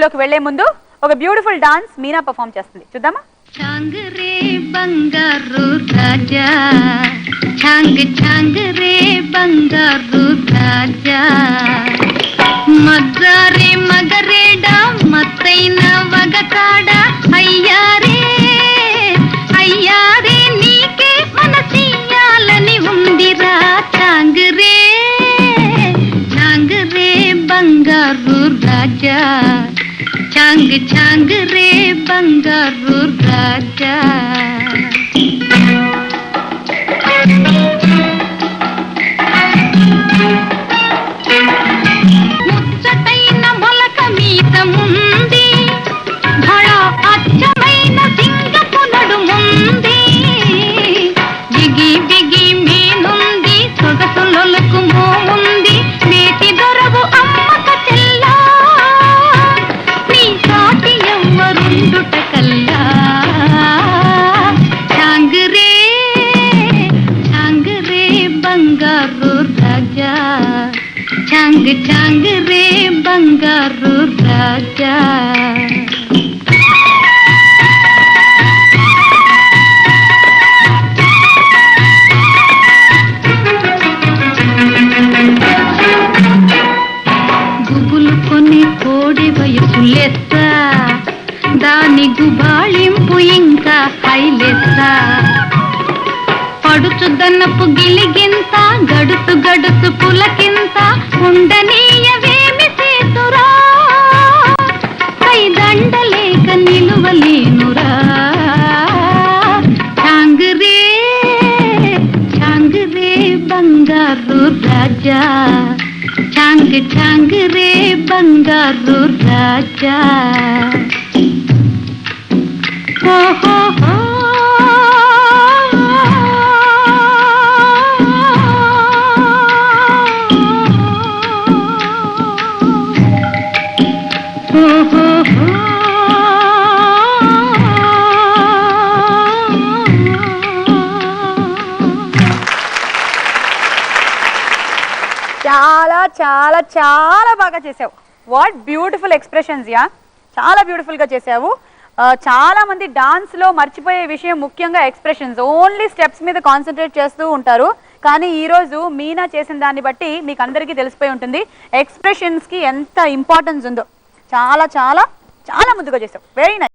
లోకి వెళ్లే ముందు ఒక బ్యూటిఫుల్ డాన్స్ మీనా పర్ఫామ్ చేస్తుంది, చూద్దామా? చాంగ్ రే బంగారు రాజా, చాంగ్ చాంగ్ రే బంగారు రాజా, మజ్జారే మగరేడా మత్తైన వగకాడ, అయ్యారే అయ్యారే నీకే మనసియాలని ఉందిరా. చాంగ్ రే బంగారు రాజా, చాంగ్ చాంగ్ రే బంగారు రాజా. ముచ్చటైన మొలక మీద ముంది, భళ అచ్చమైన సింగపునడు ముంది, బిగి బిగి మీనుంది, సొగసులకు మోముంది, నేటి దొరవు అమ్మక చెల్లా, నీ సాటి ఎవ్వరుండుట కల్లా. చాంగ్ రే బంగారు రాజా, చాంగ్ చాంగ్ రే బంగారు రాజా. గుబులు కొని కోడి వయసు లెస్స, దాని గుబాళింపు ఇంకా హైలెస్స, పడుచు దన్నపు గిలిగింత, గడుసు గడుసు పులకింత, ఉండనీయవేమి సేతురా, కైదండలేక నిలువలేనురా. చాంగ్ రే బంగారు రాజా, చాంగ్ చాంగ్ రే బంగారు రాజా. ఓహో చాలా చాలా చాలా బాగా చేసావు. వాట్ బ్యూటిఫుల్ ఎక్స్ప్రెషన్స్ యా, చాలా బ్యూటిఫుల్గా చేసావు. చాలా మంది డాన్స్లో మర్చిపోయే విషయం ముఖ్యంగా ఎక్స్ప్రెషన్స్, ఓన్లీ స్టెప్స్ మీద కాన్సన్ట్రేట్ చేస్తూ ఉంటారు. కానీ ఈరోజు మీనా చేసిన దాన్ని బట్టి మీకు అందరికీ తెలిసిపోయి ఉంటుంది ఎక్స్ప్రెషన్స్కి ఎంత ఇంపార్టెన్స్ ఉందో. చాలా చాలా చాలా ముందుగా చేసావు. Very nice.